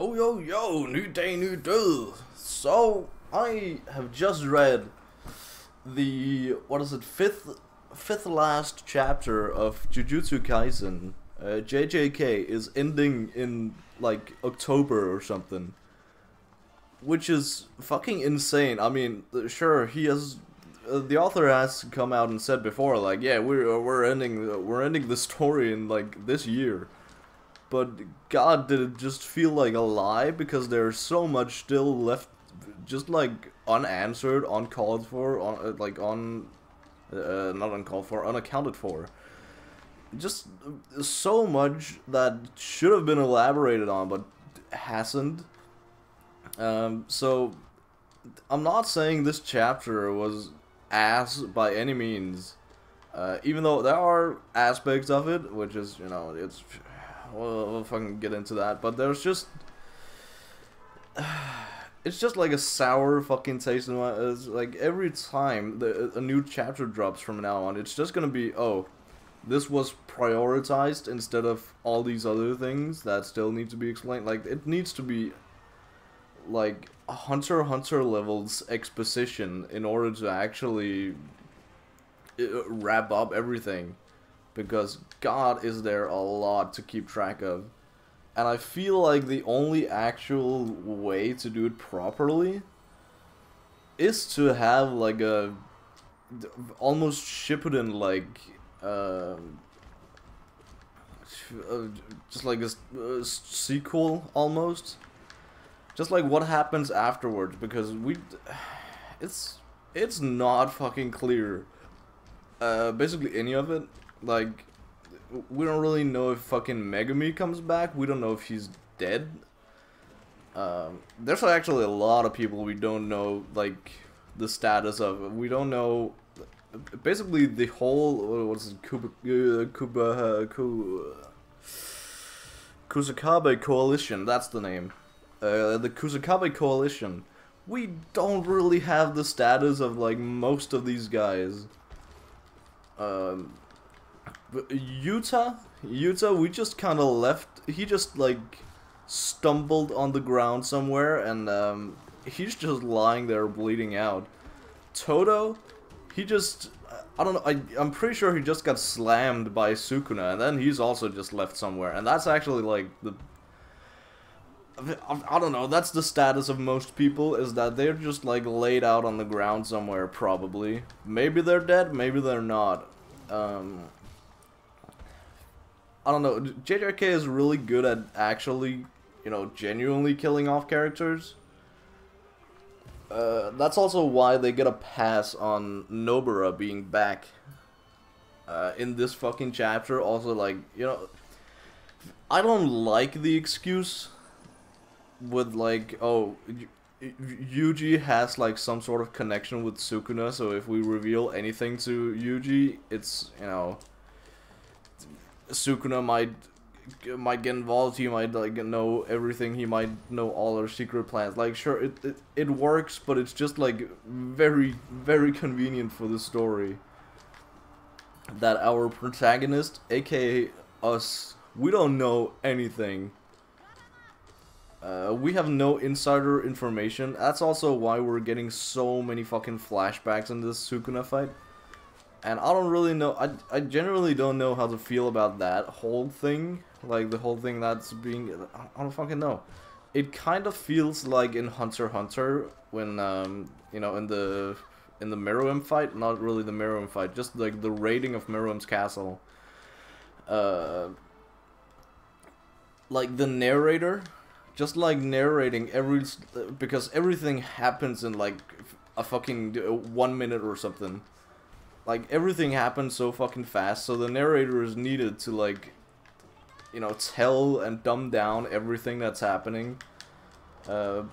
Yo, yo, yo, new day, new day. So, I have just read the, fifth last chapter of Jujutsu Kaisen. JJK is ending in, like, October or something. Which is fucking insane. I mean, sure, he has, the author has come out and said before, like, yeah, we're ending the story in, like, this year. But God, did it just feel like a lie, because there's so much still left, just like unanswered, uncalled for, not uncalled for, unaccounted for. Just so much that should have been elaborated on, but hasn't. So I'm not saying this chapter was ass by any means, even though there are aspects of it, which is, you know, it's. We'll fucking get into that, but there's just... it's just like a sour fucking taste in my... It's like every time a new chapter drops from now on, it's just gonna be, oh, this was prioritized instead of all these other things that still need to be explained. Like, it needs to be, like, a Hunter x Hunter levels exposition in order to actually wrap up everything. Because, God, is there a lot to keep track of. And I feel like the only actual way to do it properly is to have, like, a almost Shippuden, like, just like a sequel, almost. Just like what happens afterwards, because it's not fucking clear. Basically any of it. Like, we don't really know if fucking Megumi comes back. We don't know if he's dead. There's actually a lot of people we don't know, like, the status of. We don't know, basically, the whole, what's it, Kusakabe Coalition, that's the name. The Kusakabe Coalition. We don't really have the status of, like, most of these guys. Yuta, we just kind of left. He just, like, stumbled on the ground somewhere, and he's just lying there bleeding out. Todo, he just, I don't know, I'm pretty sure he just got slammed by Sukuna, and then he's also just left somewhere. And that's actually, like, I don't know, that's the status of most people, is that they're just, like, laid out on the ground somewhere, probably. Maybe they're dead, maybe they're not. I don't know, JJK is really good at actually, you know, genuinely killing off characters. That's also why they get a pass on Nobara being back in this fucking chapter. Also, like, you know, I don't like the excuse with, like, oh, Yuji has, like, some sort of connection with Sukuna, so if we reveal anything to Yuji, it's, you know, Sukuna might get involved, he might, like, know everything, he might know all our secret plans. Like, sure, it works, but it's just, like, very, very convenient for the story that our protagonist, aka us, we don't know anything. We have no insider information. That's also why we're getting so many fucking flashbacks in this Sukuna fight. And I don't really know, I generally don't know how to feel about that whole thing. Like, the whole thing that's being, I don't fucking know. It kind of feels like in Hunter x Hunter, when, you know, in the Meruem fight, not really the Meruem fight, just, like, the raiding of Meruem's castle. Like, the narrator, just, like, narrating because everything happens in, like, a fucking 1 minute or something. Like, everything happens so fucking fast, so the narrator is needed to, like, you know, tell and dumb down everything that's happening. But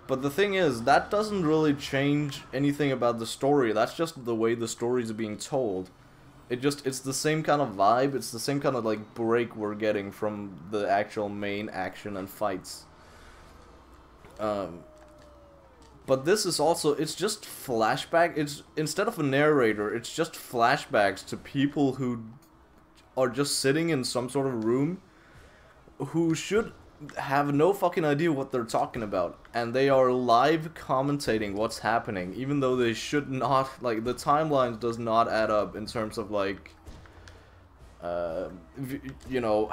the thing is, that doesn't really change anything about the story. That's just the way the story is being told. It's the same kind of vibe, it's the same kind of, like, break we're getting from the actual main action and fights. But this is also, it's just flashback, it's, instead of a narrator, it's just flashbacks to people who are just sitting in some sort of room, who should have no fucking idea what they're talking about, and they are live commentating what's happening, even though they should not. Like, the timelines does not add up in terms of, like, you know,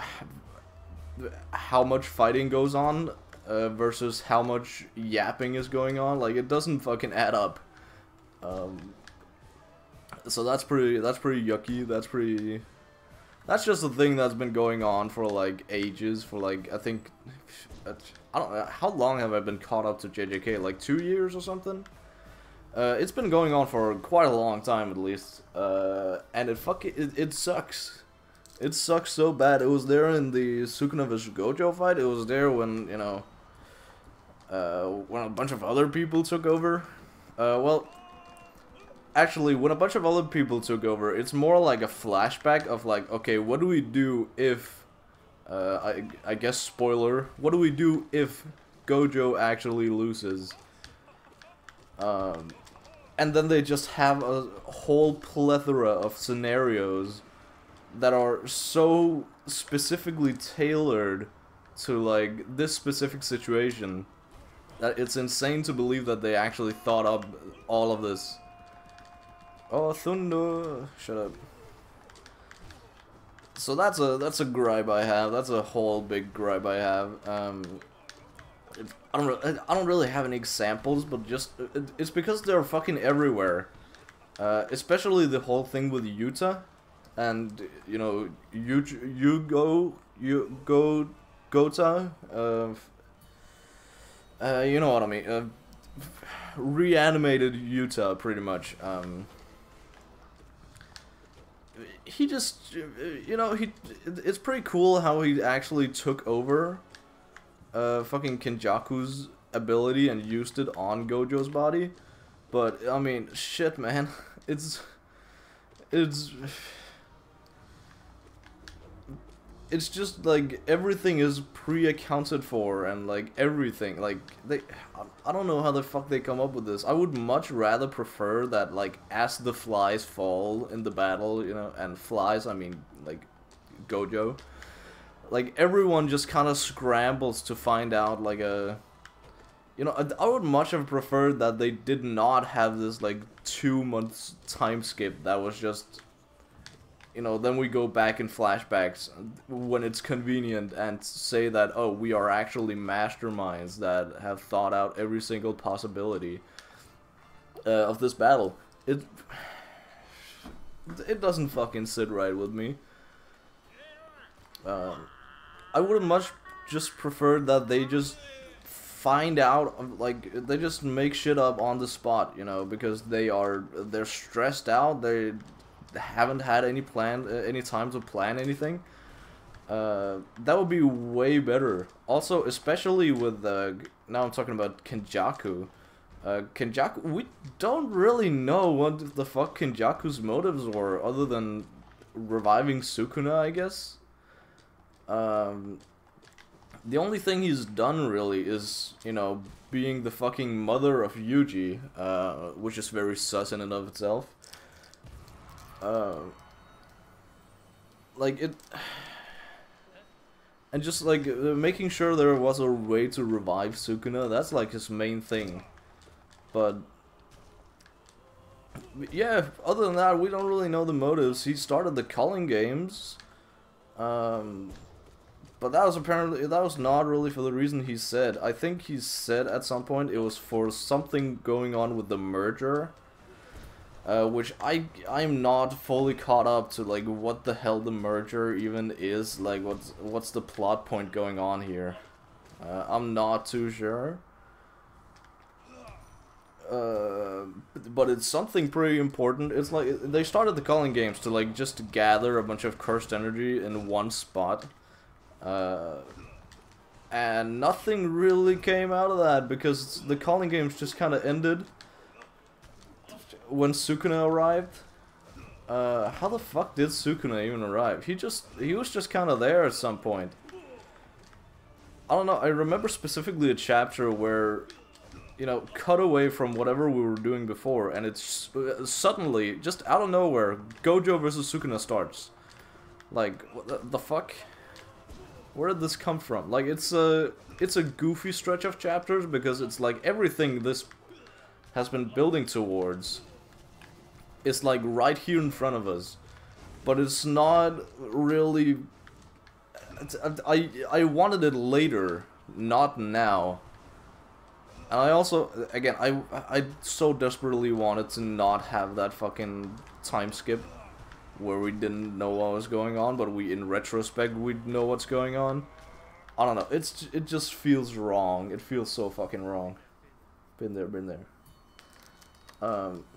how much fighting goes on versus how much yapping is going on. Like, it doesn't fucking add up. So that's pretty yucky. That's just a thing that's been going on for, like, ages. For, like, I think, I don't know, how long have I been caught up to JJK? Like 2 years or something? It's been going on for quite a long time, at least. And it sucks. It sucks so bad. It was there in the Sukuna vs Gojo fight. It was there when, you know, when a bunch of other people took over. Well, actually, when a bunch of other people took over, it's more like a flashback of, like, okay, what do we do if, I guess spoiler, what do we do if Gojo actually loses? And then they just have a whole plethora of scenarios that are so specifically tailored to, like, this specific situation that it's insane to believe that they actually thought up all of this. Oh, Thunder! Shut up. So that's a gripe I have. That's a whole big gripe I have. I don't really have any examples, but just it's because they're fucking everywhere. Especially the whole thing with Yuta, and you know, Gota. You know what I mean. Reanimated Yuta, pretty much. He just, you know, it's pretty cool how he actually took over fucking Kenjaku's ability and used it on Gojo's body. But, I mean, shit, man. It's just, like, everything is pre-accounted for, and, like, everything, like, I don't know how the fuck they come up with this. I would much rather prefer that, like, as the flies fall in the battle, you know, and flies, I mean, like, Gojo, like, everyone just kind of scrambles to find out, like, you know, I would much have preferred that they did not have this, like, 2 months time skip that was just, you know, then we go back in flashbacks when it's convenient and say that, oh, we are actually masterminds that have thought out every single possibility of this battle. It doesn't fucking sit right with me. I would have much just preferred that they just find out, like, they just make shit up on the spot, you know, because they're stressed out, they haven't had any time to plan anything. That would be way better. Also, especially with now I'm talking about Kenjaku. Kenjaku, we don't really know what the fuck Kenjaku's motives were, other than reviving Sukuna, I guess. The only thing he's done really is, you know, being the fucking mother of Yuji, which is very sus in and of itself. Like, and just, like, making sure there was a way to revive Sukuna, that's, like, his main thing. But, yeah, other than that, we don't really know the motives. He started the culling games, but that was not really for the reason he said. I think he said at some point it was for something going on with the merger. Which I'm not fully caught up to, like, what the hell the merger even is, like, what's the plot point going on here. I'm not too sure. But it's something pretty important. It's like, they started the culling games to, like, just gather a bunch of cursed energy in one spot. And nothing really came out of that, because the culling games just kind of ended when Sukuna arrived. How the fuck did Sukuna even arrive? He was just kind of there at some point. I don't know, I remember specifically a chapter where, you know, cut away from whatever we were doing before, and it's suddenly, just out of nowhere, Gojo versus Sukuna starts. Like, what the fuck? Where did this come from? Like, it's a goofy stretch of chapters because it's like everything this has been building towards is like right here in front of us, but it's not really. I wanted it later, not now. And I also, again, I so desperately wanted to not have that fucking time skip where we didn't know what was going on, but we, in retrospect, we know what's going on. I don't know, it just feels wrong. It feels so fucking wrong. Been there.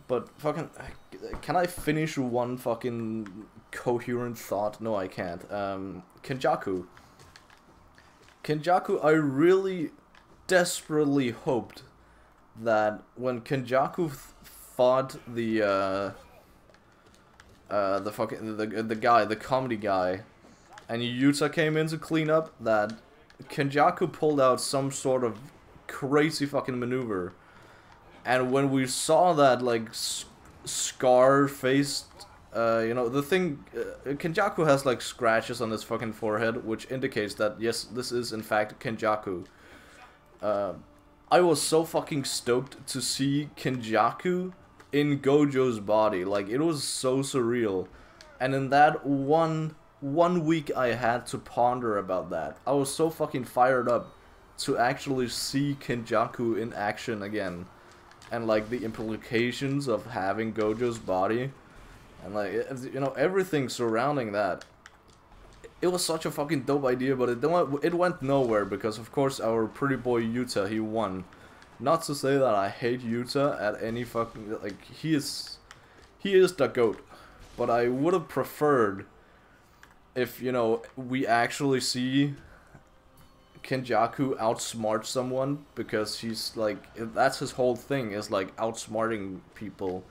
But fucking, can I finish one fucking coherent thought? No, I can't. Kenjaku, I really desperately hoped that when Kenjaku fought the guy, the comedy guy, and Yuta came in to clean up, that Kenjaku pulled out some sort of crazy fucking maneuver. And when we saw that, like, scar-faced, you know, the thing, Kenjaku has, like, scratches on his fucking forehead, which indicates that, yes, this is, in fact, Kenjaku. I was so fucking stoked to see Kenjaku in Gojo's body. Like, it was so surreal. And in that one week I had to ponder about that. I was so fucking fired up to actually see Kenjaku in action again. And, like, the implications of having Gojo's body. And, like, you know, everything surrounding that. It was such a fucking dope idea, but it went nowhere because, of course, our pretty boy Yuta, he won. Not to say that I hate Yuta at any fucking, like, he is the GOAT. But I would have preferred if, you know, we actually see Kenjaku outsmart someone, because he's, like, that's his whole thing, is, like, outsmarting people.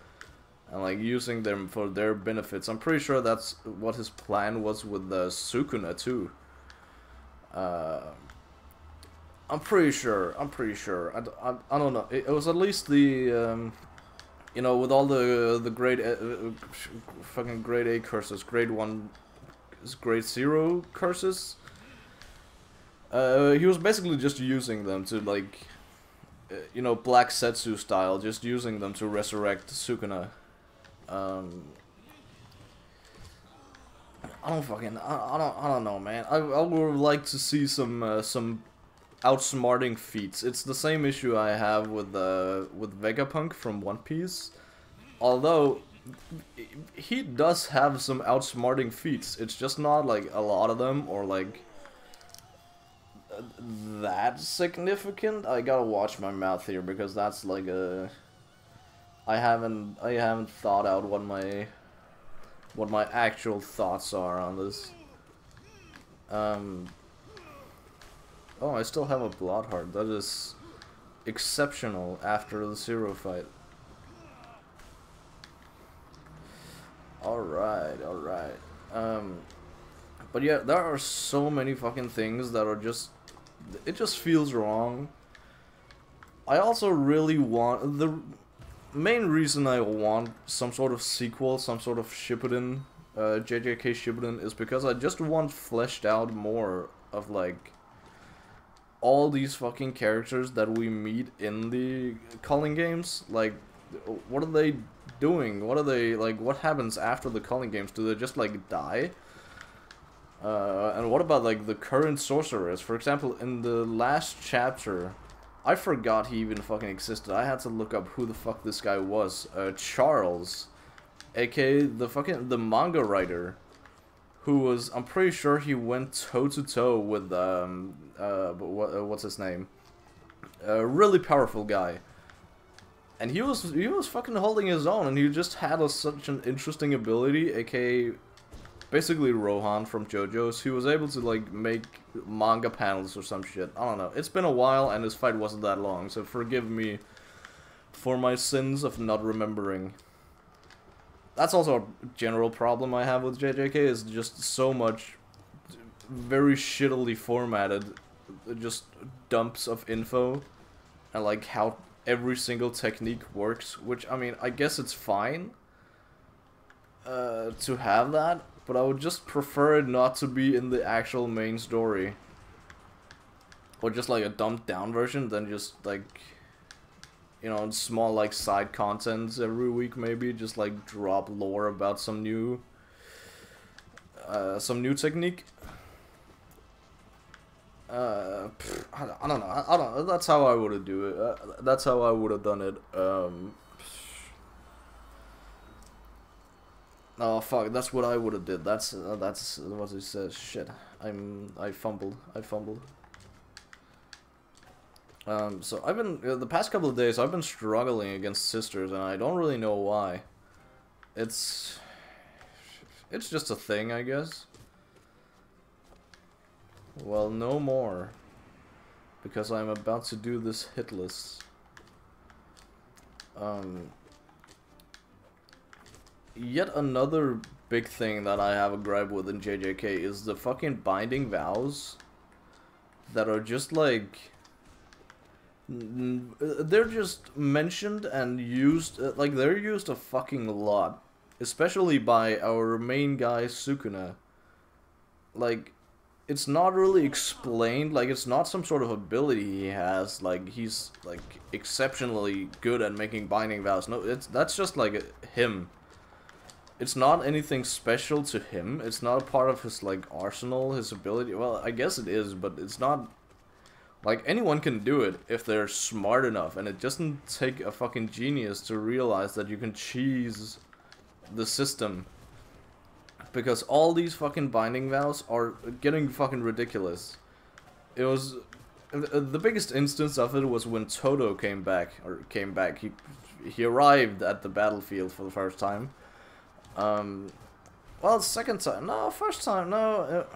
And, like, using them for their benefits. I'm pretty sure that's what his plan was with the Sukuna, too. I'm pretty sure. I don't know. It was at least the, you know, with all the grade, fucking grade A curses, grade 1, grade 0 curses. He was basically just using them to, like, you know, Black Setsu style, just using them to resurrect Sukuna. I don't know, man. I would like to see some outsmarting feats. It's the same issue I have with Vegapunk from One Piece. Although he does have some outsmarting feats. It's just not like a lot of them, or like that significant. I gotta watch my mouth here because that's like a. I haven't thought out what my actual thoughts are on this. Oh, I still have a Blood Heart. That is exceptional after the Zero fight. Alright. But yeah, there are so many fucking things that are just. It just feels wrong. I also really want. The main reason I want some sort of sequel, some sort of Shippuden, JJK Shippuden, is because I just want fleshed out more of, like, all these fucking characters that we meet in the Culling games. Like, what are they doing? What are they, like, what happens after the Culling games? Do they just, like, die? And what about, like, the current sorcerers? For example, in the last chapter, I forgot he even fucking existed. I had to look up who the fuck this guy was. Charles, aka the manga writer, who was, I'm pretty sure he went toe to toe with what's his name? A really powerful guy. And he was fucking holding his own, and he just had such an interesting ability, aka basically Rohan from JoJo's. He was able to, like, make manga panels or some shit. I don't know. It's been a while, and his fight wasn't that long, so forgive me for my sins of not remembering. That's also a general problem I have with JJK, is just so much very shittily formatted, just dumps of info, and, like, how every single technique works, which, I mean, I guess it's fine to have that. but I would just prefer it not to be in the actual main story. Or just like a dumbed down version, than just like, you know, small like side contents every week maybe, just like drop lore about some new technique. I don't know. That's how I would do it. That's how I would have done it. Oh fuck, that's what I would have did. That's what he says. Shit, I fumbled. So I've been the past couple of days I've been struggling against sisters, and I don't really know why. It's just a thing, I guess. Well, no more, because I'm about to do this hit list. Yet another big thing that I have a gripe with in JJK is the fucking binding vows that are just like, they're just mentioned and used, like they're used a fucking lot, especially by our main guy Sukuna. Like, it's not really explained, like it's not some sort of ability he has, like he's like exceptionally good at making binding vows. No, that's just like him. It's not anything special to him. It's not a part of his like arsenal, his ability. Well, I guess it is, but it's not. Like, anyone can do it if they're smart enough, and it doesn't take a fucking genius to realize that you can cheese the system. Because all these fucking binding vows are getting fucking ridiculous. It was... The biggest instance of it was when Toto came back. He arrived at the battlefield for the first time. Well, second time. No, first time. No.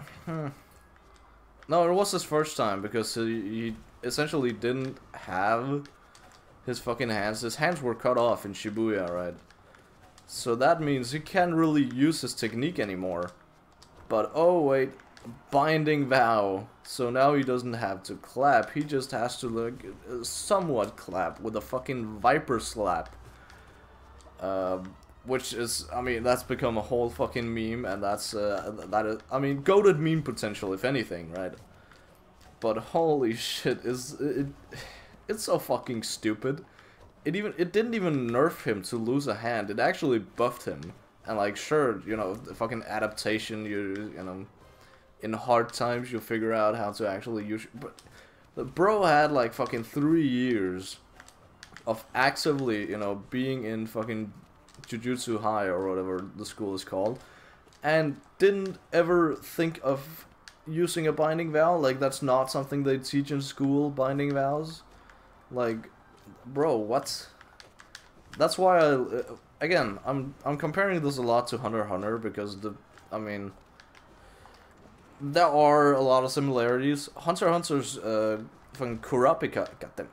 No, it was his first time, because he essentially didn't have his fucking hands. His hands were cut off in Shibuya, right? So that means he can't really use his technique anymore. But, oh wait, binding vow. So now he doesn't have to clap, he just has to, like, somewhat clap with a fucking viper slap. Which is, I mean, that's become a whole fucking meme, and that's, that is, I mean, goated meme potential, if anything, right? But holy shit, it's so fucking stupid. It didn't even nerf him to lose a hand, it actually buffed him. And like, sure, you know, the fucking adaptation, you know, in hard times you'll figure out how to actually use, but the bro had like fucking 3 years of actively, you know, being in fucking Jujutsu High or whatever the school is called, and didn't ever think of using a binding vow. Like, that's not something they teach in school, binding vows. Like, bro, what? That's why again, I'm comparing this a lot to Hunter x Hunter, because I mean, there are a lot of similarities. Hunter x Hunter's fucking Kurapika, goddamn,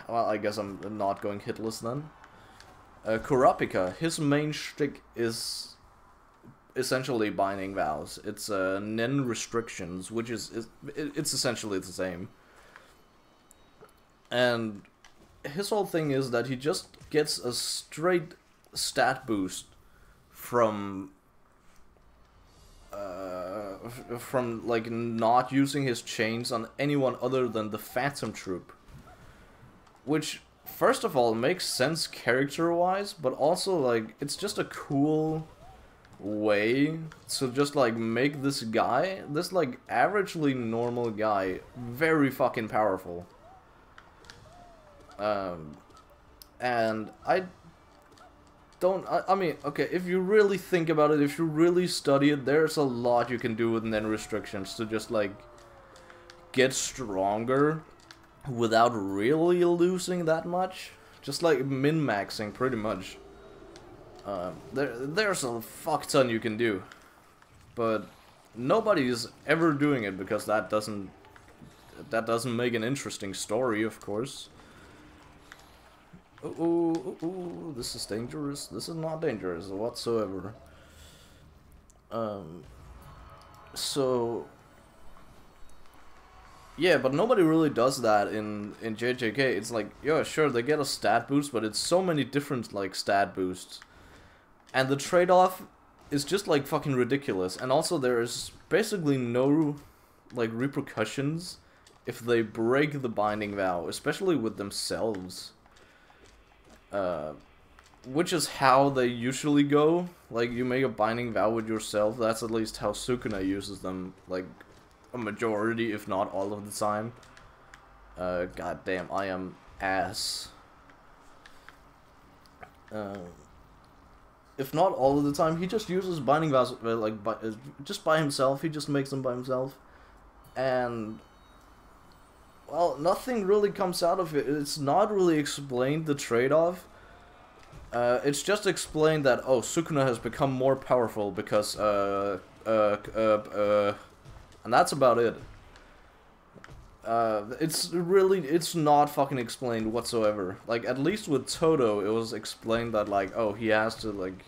well, I guess I'm not going hitless then. Kurapika, his main shtick is essentially binding vows. It's nen restrictions, which it's essentially the same. And his whole thing is that he just gets a straight stat boost from like not using his chains on anyone other than the Phantom Troop, which, first of all, makes sense character-wise, but also, like, it's just a cool way to just, like, make this guy, this, like, averagely normal guy, very fucking powerful. And I mean, okay, if you really think about it, if you really study it, there's a lot you can do with nen restrictions to just, like, get stronger without really losing that much. Just like min-maxing, pretty much. There's a fuck ton you can do. But nobody's ever doing it, because that doesn't make an interesting story, of course. Ooh, this is dangerous. This is not dangerous whatsoever. So yeah, but nobody really does that in JJK. It's like, yeah, sure, they get a stat boost, but it's so many different, like, stat boosts. And the trade-off is just like fucking ridiculous. And also there's basically no like repercussions if they break the binding vow, especially with themselves. Which is how they usually go. Like, you make a binding vow with yourself. That's at least how Sukuna uses them, like, a majority, if not all of the time. God damn, I am ass. If not all of the time, he just uses binding vows, like, just by himself. He just makes them by himself. And, well, nothing really comes out of it. It's not really explained, the trade-off. It's just explained that, oh, Sukuna has become more powerful because, and that's about it. It's not fucking explained whatsoever. Like, at least with Toto, it was explained that, like, oh, he has to, like,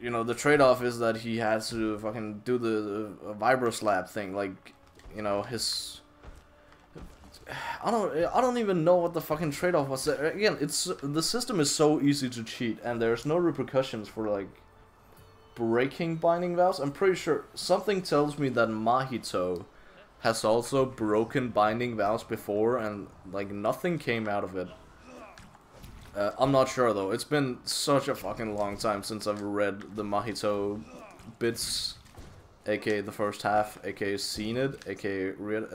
you know, the trade-off is that he has to fucking do the Vibro Slap thing, like, you know, his... I don't even know what the fucking trade-off was. Again, the system is so easy to cheat, and there's no repercussions for, like, breaking binding vows. I'm pretty sure something tells me that Mahito has also broken binding vows before, and, like, nothing came out of it. I'm not sure, though. It's been such a fucking long time since I've read the Mahito bits, aka the first half, aka seen it, aka read...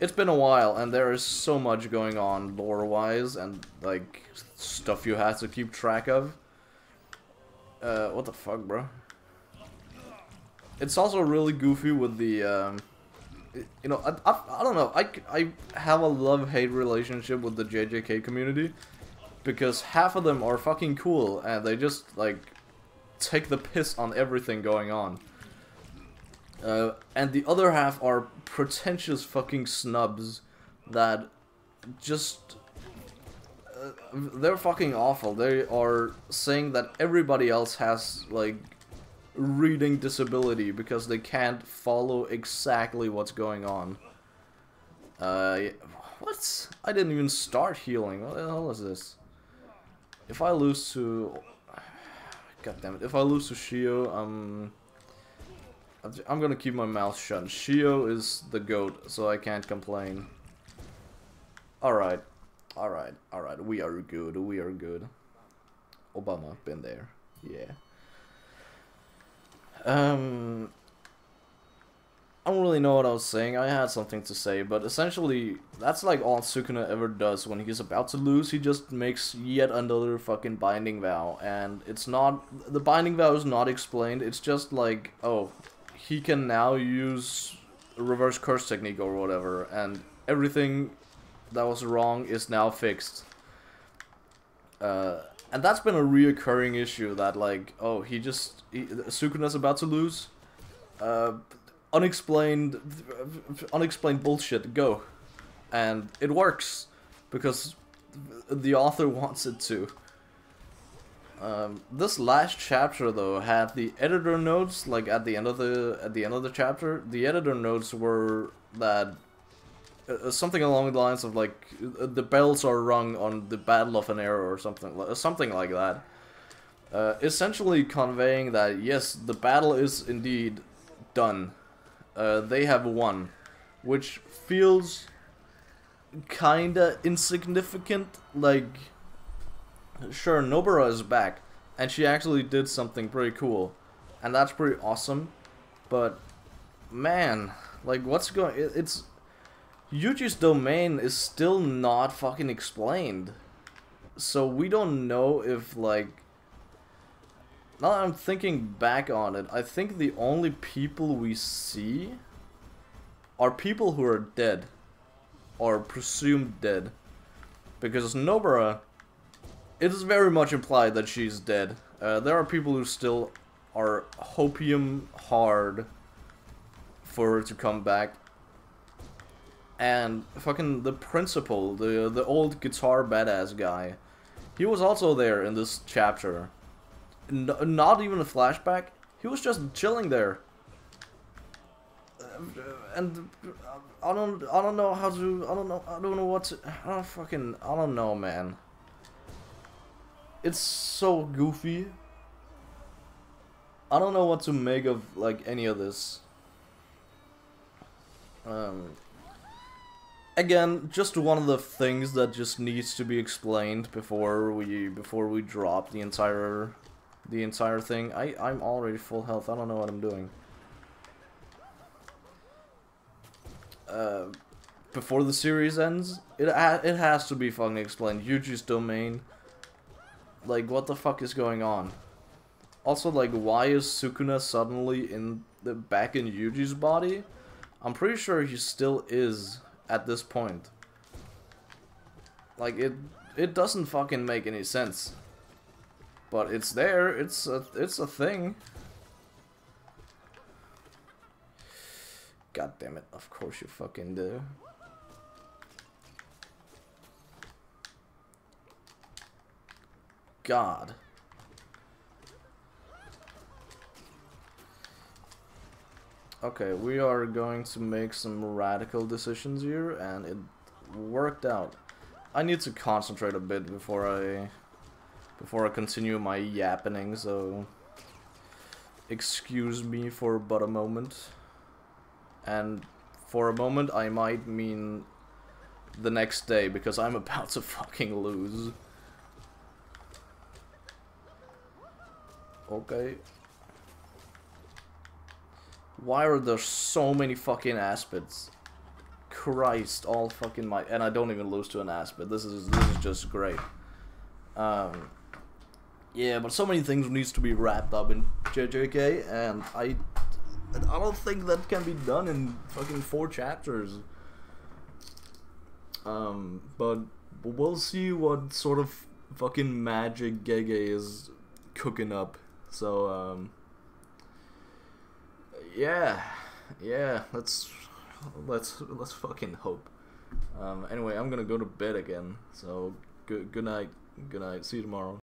It's been a while, and there is so much going on lore-wise, and, like, stuff you have to keep track of. What the fuck, bro? It's also really goofy with the, you know, I don't know, I have a love-hate relationship with the JJK community, because half of them are fucking cool, and they just, like, take the piss on everything going on. And the other half are pretentious fucking snubs that just... they're fucking awful. They are saying that everybody else has, like, reading disability because they can't follow exactly what's going on. What? I didn't even start healing. What the hell is this? If I lose to... God damn it. If I lose to Shio, I'm gonna keep my mouth shut. Shio is the GOAT, so I can't complain. Alright. Alright. Alright. We are good. We are good. Obama, been there. Yeah. I don't really know what I was saying. I had something to say, but essentially, that's like all Sukuna ever does when he's about to lose. He just makes yet another fucking binding vow, and it's not... the binding vow is not explained. It's just like, oh... he can now use a reverse curse technique or whatever, and everything that was wrong is now fixed. And that's been a reoccurring issue, that like, oh, Sukuna's about to lose, unexplained bullshit, go. And it works, because the author wants it to. This last chapter though had the editor notes, like at the end of the chapter. The editor notes were that something along the lines of like the bells are rung on the Battle of an Era or something like that. Essentially conveying that yes, the battle is indeed done. They have won, which feels kinda insignificant. Like, sure, Nobara is back, and she actually did something pretty cool, and that's pretty awesome, but, man, like, what's going... it's... Yuji's domain is still not fucking explained, so we don't know if, like... Now that I'm thinking back on it, I think the only people we see are people who are dead, or presumed dead, because Nobara... it is very much implied that she's dead. There are people who still are hopium hard for her to come back. And fucking the principal, the old guitar badass guy, he was also there in this chapter. Not even a flashback. He was just chilling there. And I don't know how to, I don't know what to, I don't know, man. It's so goofy. I don't know what to make of, like, any of this. Again, just one of the things that just needs to be explained before we drop the entire thing. I'm already full health. I don't know what I'm doing. Before the series ends, it has to be fucking explained. Yuji's domain. Like, what the fuck is going on? Also, like, why is Sukuna suddenly back in Yuji's body? I'm pretty sure he still is at this point. Like, it doesn't fucking make any sense. But it's there. It's a thing. God damn it! Of course you fucking do. God. Okay, we are going to make some radical decisions here, and it worked out. I need to concentrate a bit before I continue my yappening, so excuse me for but a moment. And for a moment, I might mean the next day, because I'm about to fucking lose. Okay. Why are there so many fucking aspids? Christ, all fucking my... And I don't even lose to an aspid. This is just great. Yeah, but so many things needs to be wrapped up in JJK, and I don't think that can be done in fucking 4 chapters. But we'll see what sort of fucking magic Gege is cooking up. So, yeah, let's fucking hope. Anyway, I'm gonna go to bed again. So, good night. See you tomorrow.